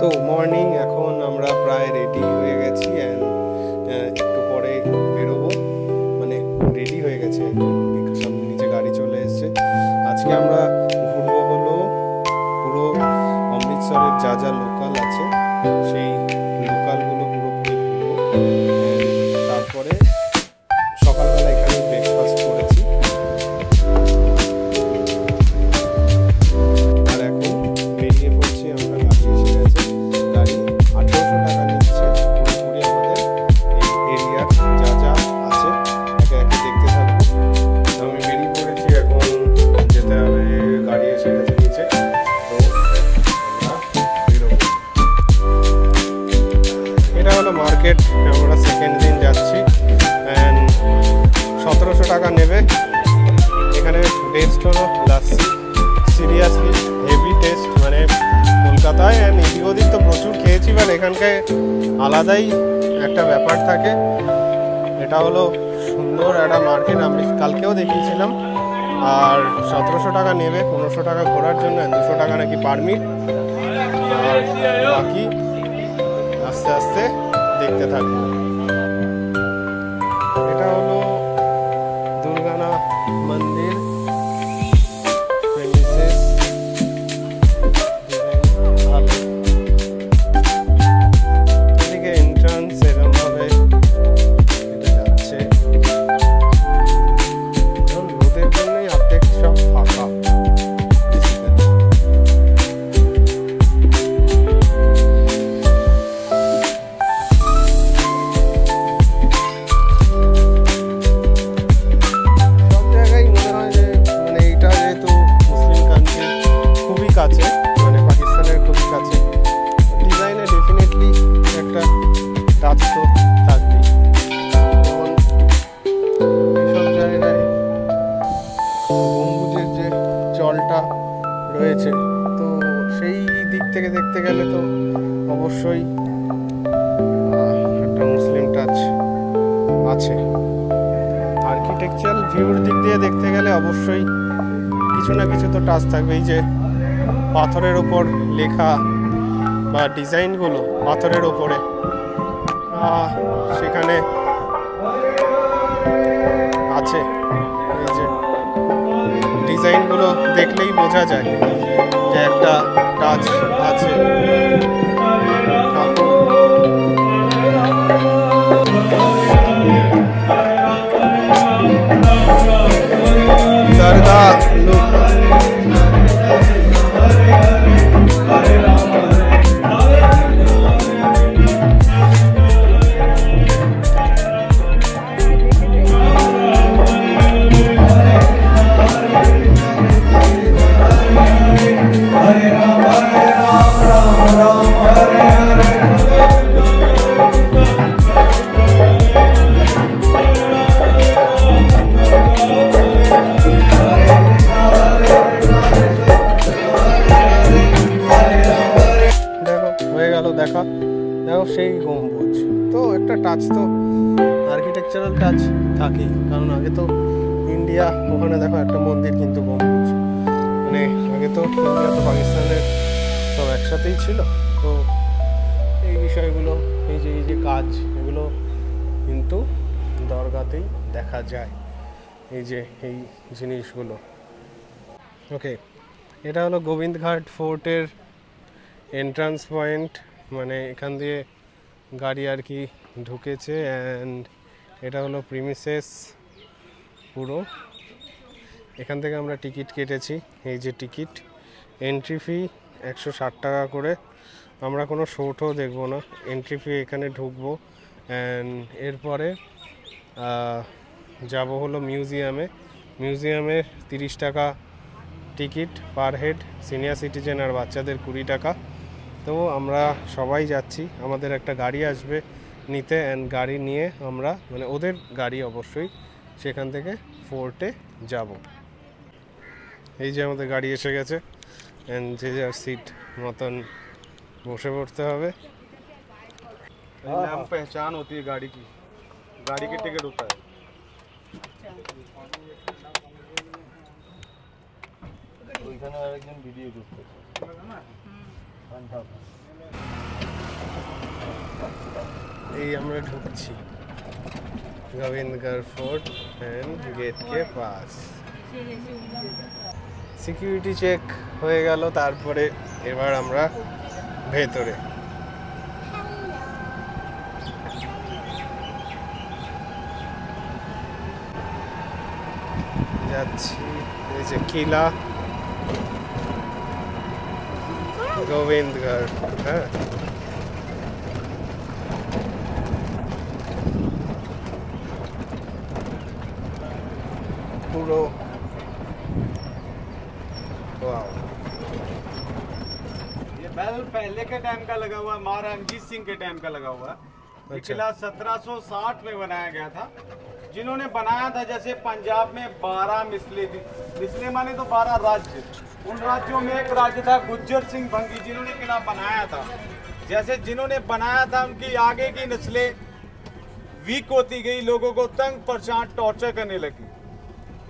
তো মর্নিং, এখন আমরা প্রায় রেডি হয়ে গেছি অ্যান্ড একটু পরে বেরোবো, মানে রেডি হয়ে গেছে, সামনে নিচে গাড়ি চলে এসছে। আজকে আমরা ঘুরবো হলো পুরো অমৃতসরের যা যা লোকাল আছে সেই লোকালগুলো পুরোপুরি ঘুরবো। তারপরে সকালবেলা এখানে ব্রেকফাস্ট করেছি, আর এখন বেরিয়ে পড়ছি আমরা। গাড়ি এসে গেছে, গাড়ি 1800 টাকা নিচ্ছে পুরোপুরি আমাদের এই এরিয়ার যা যা আছে একে একে দেখতে থাকবো। আমি বেরিয়ে পড়েছি, এখন যেতে হবে, গাড়ি এসে গেছে নিচে, তো আমরা বেরোবো। এটা হলো মার্কেট, আমরা সেকেন্ড দিন যাচ্ছি অ্যান্ড 1700 টাকা নেবে। এখানে টেস্ট হলো লাস্সি, সিরিয়াসলি হেভি টেস্ট, মানে কলকাতায় অ্যান্ড এদিক ওদিক তো প্রচুর খেয়েছি, বাট এখানকার আলাদাই একটা ব্যাপার থাকে। এটা হলো সুন্দর একটা মার্কেট, আমি কালকেও দেখিয়েছিলাম। আর 1700 টাকা নেবে 1500 টাকা ঘোরার জন্য, 200 টাকা নাকি পারমিট, আর বাকি আস্তে আস্তে দেখতে থাকবো। এটা হলো দুর্গানা মন্দির প্রেমিসেস, ভালো। এদিকে এন্ট্রান্স এরকম ভাবে এটা যাচ্ছে, রোদের জন্যই অর্ধেক সব ফাঁকা। কাছে, মানে পাকিস্তানের খুবই কাছে, ডিজাইনে ডেফিনেটলি একটা টাচ তো থাকবেই। যেমন এইসব জায়গায় গম্বুজের যে চলটা রয়েছে, তো সেই দিক থেকে দেখতে গেলে তো অবশ্যই একটা মুসলিম টাচ আছে। আর্কিটেকচারাল ভিউর দিক দিয়ে দেখতে গেলে অবশ্যই কিছু না কিছু তো টাচ থাকবে। এই যে পাথরের ওপর লেখা বা ডিজাইনগুলো পাথরের ওপরে, সেখানে আছে, এই যে ডিজাইনগুলো দেখলেই বোঝা যায় যে একটা টাচ আছে। দরগা লুক, দেখা দেখো সেই গম্বুজ, তো একটা টাচ তো আর্কিটেকচারাল টাচ থাকেই, কারণ আগে তো ইন্ডিয়া, ওখানে দেখো একটা মন্দির কিন্তু গম্বুজ, মানে আগে তো ইন্ডিয়া তো পাকিস্তানের সব একসাথেই ছিল। তো এই বিষয়গুলো, এই যে কাজ, এগুলো কিন্তু দরগাতেই দেখা যায়, এই যে এই জিনিসগুলো। ওকে, এটা হলো গোবিন্দঘাট ফোর্টের এন্ট্রান্স পয়েন্ট, মানে এখান দিয়ে গাড়ি আর কি ঢুকেছে। অ্যান্ড এটা হলো প্রিমিসেস পুরো, এখান থেকে আমরা টিকিট কেটেছি। এই যে টিকিট, এন্ট্রি ফি 160 টাকা করে। আমরা কোনো শোটও দেখবো না, এন্ট্রি ফি এখানে ঢুকবো। অ্যান্ড এরপরে যাব হলো মিউজিয়ামে। মিউজিয়ামের 30 টাকা ticket per head, senior citizen আর বাচ্চাদের 20 টাকা। তো আমরা সবাই যাচ্ছি, আমাদের একটা গাড়ি আসবে নিতে, অ্যান্ড গাড়ি নিয়ে আমরা, মানে ওদের গাড়ি অবশ্যই, সেখান থেকে ফোর্টে যাব। এই যে আমাদের গাড়ি এসে গেছে, অ্যান্ড যে যার সিট মতন বসে পড়তে হবে। नाम पहचान होती है गाड़ी की टिकट होता है। ওইখানে আরেকজন ভিডিও করতেছে। এই আমরা ঢুকছি গোবিন্দগড় ফোর্ট এন্ড গেট কে পাস। সিকিউরিটি চেক হয়ে গেল, তারপরে এবার আমরা ভেতরে যাচ্ছি। এই যে কিলা গোবিন্দগড়। হ্যাঁ, পুরো वाओ। ये बैल पहले के टाइम का लगा हुआ है, महाराणा रणजीत सिंह के टाइम का लगा हुआ है। ये किला 1760 में बनाया गया था। जिन्होंने बनाया था, जैसे पंजाब में 12 मिसले थी। मिसले माने तो 12 राज्य। उन राज्यों में एक राज्य था गुज्जर सिंह भंगी, जिन्होंने किला बनाया था। जैसे जिन्होंने बनाया था उनकी आगे की नस्लें वीक होती गई, लोगों को तंग परेशान टॉर्चर करने लगी।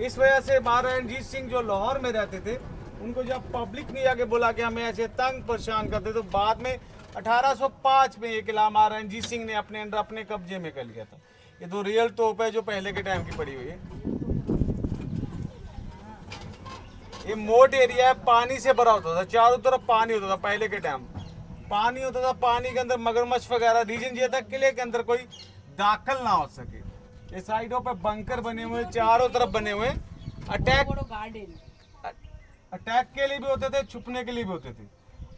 इस वजह से महाराणा रणजीत सिंह जो लाहौर में रहते थे, उनको जब पब्लिक ने आगे बोला कि हमें ऐसे तंग परेशान करते, तो बाद में 1805 में ये किला महाराणा रणजीत सिंह ने अपने अंदर अपने कब्जे में कर लिया था। ये तो रियल तोप है जो पहले के टाइम की पड़ी हुई है। ये मोट एरिया है, पानी से भरा होता था, चारों तरफ पानी होता था। पहले के टाइम पानी होता था, पानी के अंदर मगरमच्छ वगैरह। रीजन ये था किले के अंदर कोई दाखिल ना हो सके। ये साइडों पे बंकर बने हुए, चारों तरफ बने हुए। अटैक के लिए भी होते थे, छुपने के लिए भी होते थे।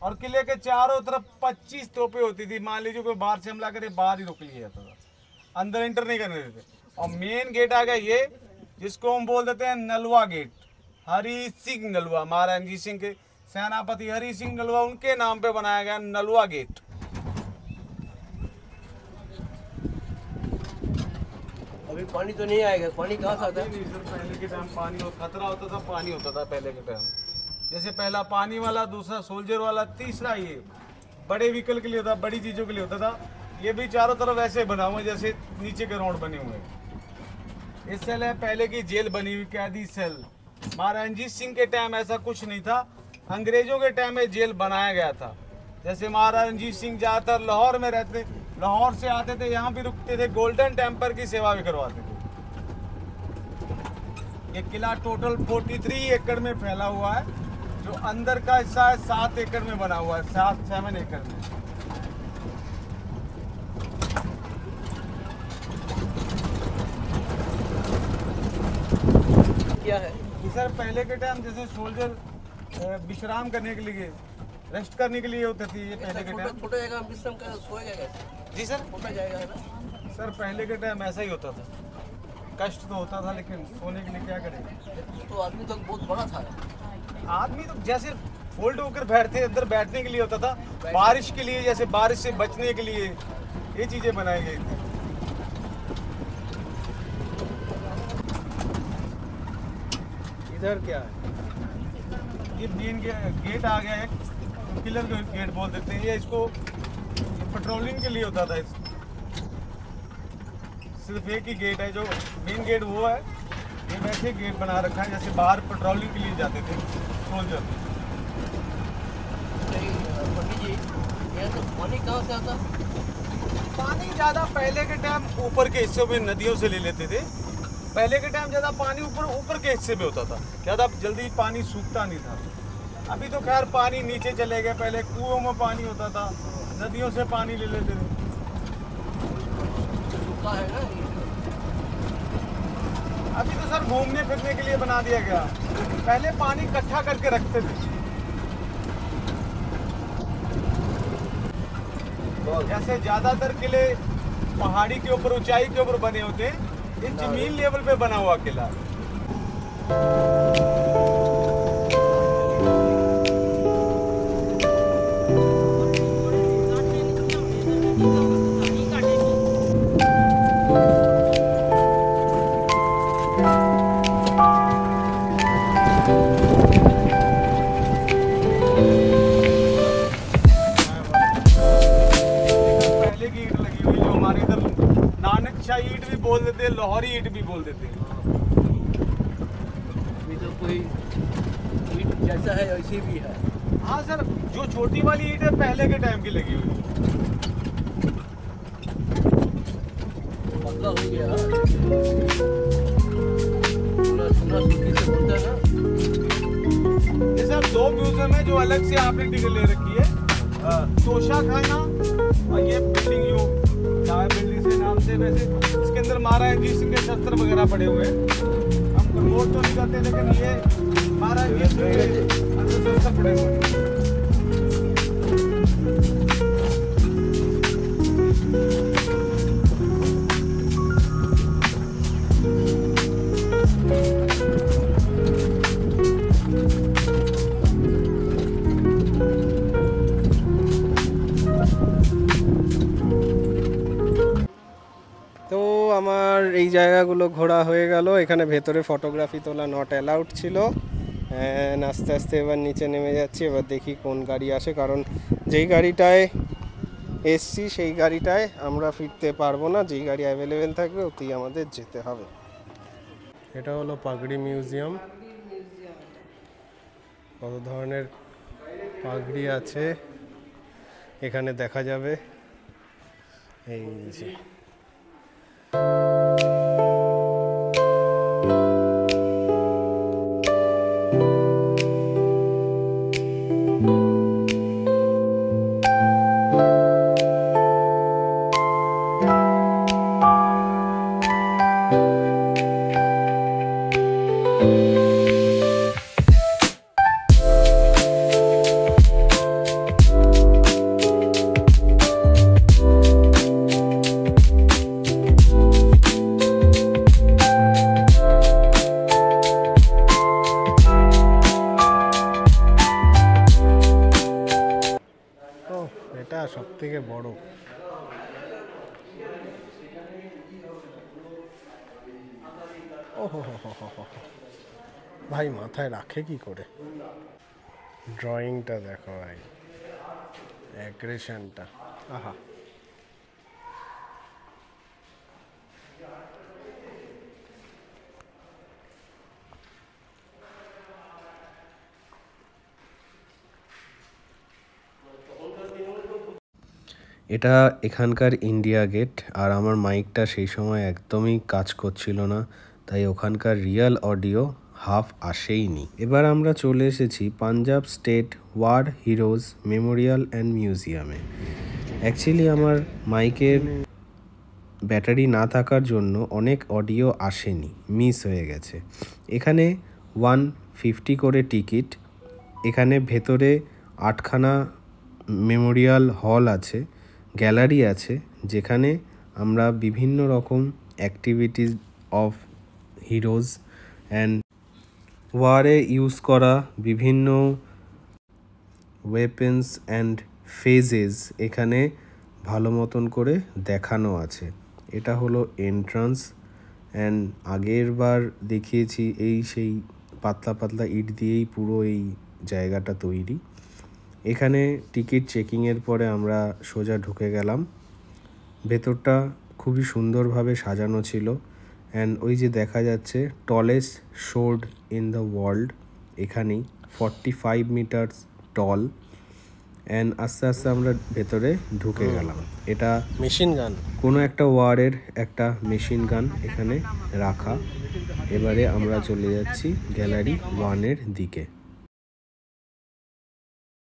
और किले के चारों तरफ 25 तोपें होती थी। मान लीजिए कोई बाहर से हमला करे, बाहर ही रोक लिया जाता था, अंदर इंटर नहीं करने देते। और मेन गेट आ गया ये, जिसको हम बोल देते हैं नलवा गेट। हरि सिंह नलवा, महाराणा रणजीत सिंह के सेनापति हरि सिंह नलवा, उनके नाम पे बनाया गया नलवा गेट। अभी पानी तो नहीं आएगा, पानी कहाँ से आता है? नहीं सर, पहले के टाइम पानी खतरा होता था, पानी होता था पहले के टाइम। जैसे पहला पानी वाला, दूसरा सोल्जर वाला, तीसरा ये बड़े व्हीकल के लिए होता, बड़ी चीज़ों के लिए होता था। ये भी चारों तरफ ऐसे बना हुआ है जैसे नीचे के राउंड बने हुए हैं। ये सेल है, पहले की जेल बनी हुई, कैदी सेल। महाराणा रणजीत सिंह के टाइम ऐसा कुछ नहीं था, अंग्रेजों के टाइम में जेल बनाया गया था। जैसे महाराणा रणजीत सिंह ज़्यादातर लाहौर में रहते, लाहौर से आते थे, यहाँ भी रुकते थे, गोल्डन टेम्पल की सेवा भी करवाते थे। ये किला टोटल 43 एकड़ में फैला हुआ है। जो अंदर का हिस्सा है 7 एकड़ में बना हुआ है, 7 एकड़ में। क्या है सर, पहले के टाइम जैसे सोल्जर विश्राम करने के लिए, रेस्ट करने के लिए होते थे। ये पहले के टाइम छोटा जगह विश्राम कर सोएगा कैसे? जी सर, छोटा जाएगा है ना सर, पहले के टाइम ऐसा ही होता था। कष्ट तो होता था, लेकिन सोने के लिए क्या करें। तो आदमी तो बहुत बड़ा था। आदमी तो जैसे फोल्ड होकर बैठते, अंदर बैठने के लिए होता था। बारिश के लिए, जैसे बारिश से बचने के लिए ये चीजें बनाई गई थी। इधर क्या है? ये मेन गेट आ गया है, किलर गेट बोल देते हैं। ये इसको पेट्रोलिंग के लिए होता था। सिर्फ एक ही गेट है जो मेन गेट, वो है। ये वैसे गेट बना रखा है जैसे बाहर पेट्रोलिंग के लिए जाते थे सोल्जर। पंडित जी, यहाँ तो पानी कहाँ से आता? पानी ज़्यादा पहले के टाइम ऊपर के हिस्सों में नदियों से ले लेते थे। पहले के टाइम ज़्यादा पानी ऊपर के हिस्से में होता था, ज़्यादा जल्दी पानी सूखता नहीं था। अभी तो खैर पानी नीचे चले गए। पहले कुओं में पानी होता था, नदियों से पानी ले लेते थे। सूखा है ना ये। अभी तो सर घूमने फिरने के लिए बना दिया गया। पहले पानी इकट्ठा करके रखते थे। जैसे ज्यादातर किले पहाड़ी के ऊपर, ऊंचाई के ऊपर बने होते हैं, ये जमीन लेवल पे बना हुआ किला। ईंट भी बोल देते हैं, लाहौरी ईंट भी बोल देते हैं। अभी तो कोई ईंट जैसा है वैसी भी है। हाँ सर, जो छोटी वाली ईंट है पहले के टाइम की लगी हुई। टूरिज्म है जो अलग से आपने टिकट ले रखी है। तोशा खाना और ये बिल्डिंग जो चाय बिल्डिंग से नाम से, वैसे इसके अंदर महाराज रणजीत सिंह के शस्त्र वगैरह पड़े हुए हैं। हम प्रमोट तो नहीं करते, लेकिन ये महाराज रणजीत सिंह के अंदर शस्त्र पड़े हुए हैं। তো আমার এই জায়গাগুলো ঘোরা হয়ে গেল। এখানে ভেতরে ফটোগ্রাফি তোলা নট অ্যালাউড ছিল। আস্তে আস্তে এবার নিচে নেমে যাচ্ছি। এবার দেখি কোন গাড়ি আসে, কারণ যেই গাড়িটায় এসছি সেই গাড়িটায় আমরা ফিরতে পারবো না। যেই গাড়ি অ্যাভেলেবেল থাকবে ওতেই আমাদের যেতে হবে। এটা হলো পাগড়ি মিউজিয়াম। কত ধরনের পাগড়ি আছে এখানে দেখা যাবে। এই যে এটা সব থেকে বড়। ওহো ভাই, মাথায় রাখে কি করে? ড্রয়িংটা দেখো ভাই, অ্যাগ্রেশনটা, আহা। এটা এখানকার ইন্ডিয়া গেট। আর আমার মাইকটা সেই সময় একদমই কাজ করছিল না, তাই ওখানকার রিয়েল অডিও হাফ আসেইনি। এবার আমরা চলে এসেছি Punjab state war heroes memorial and মিউজিয়ামে। অ্যাকচুয়ালি আমার মাইকের ব্যাটারি না থাকার জন্য অনেক অডিও আসেনি, মিস হয়ে গেছে। এখানে 150 করে টিকিট। এখানে ভেতরে 8খানা মেমোরিয়াল হল আছে, গ্যালারি আছে, যেখানে আমরা বিভিন্ন রকম অ্যাক্টিভিটিস অফ হিরোজ অ্যান্ড ওয়ারে ইউজ করা বিভিন্ন ওয়েপেন্স অ্যান্ড ফেজেস এখানে ভালো মতন করে দেখানো আছে। এটা হলো এন্ট্রান্স। অ্যান্ড আগের বার দেখিয়েছি এই সেই পাতলা পাতলা ইট দিয়েই পুরো এই জায়গাটা তৈরি। এখানে টিকিট চেকিংয়ের পরে আমরা সোজা ঢুকে গেলাম। ভেতরটা খুবই সুন্দরভাবে সাজানো ছিল। অ্যান্ড ওই যে দেখা যাচ্ছে টলেস্ট শোর্ড ইন দ্য ওয়ার্ল্ড, এখানেই 45 মিটার্স টল। অ্যান্ড আস্তে আস্তে আমরা ভেতরে ঢুকে গেলাম। এটা মেশিন গান, কোনো একটা ওয়ারের একটা মেশিন গান এখানে রাখা। এবারে আমরা চলে যাচ্ছি গ্যালারি 1-এর দিকে।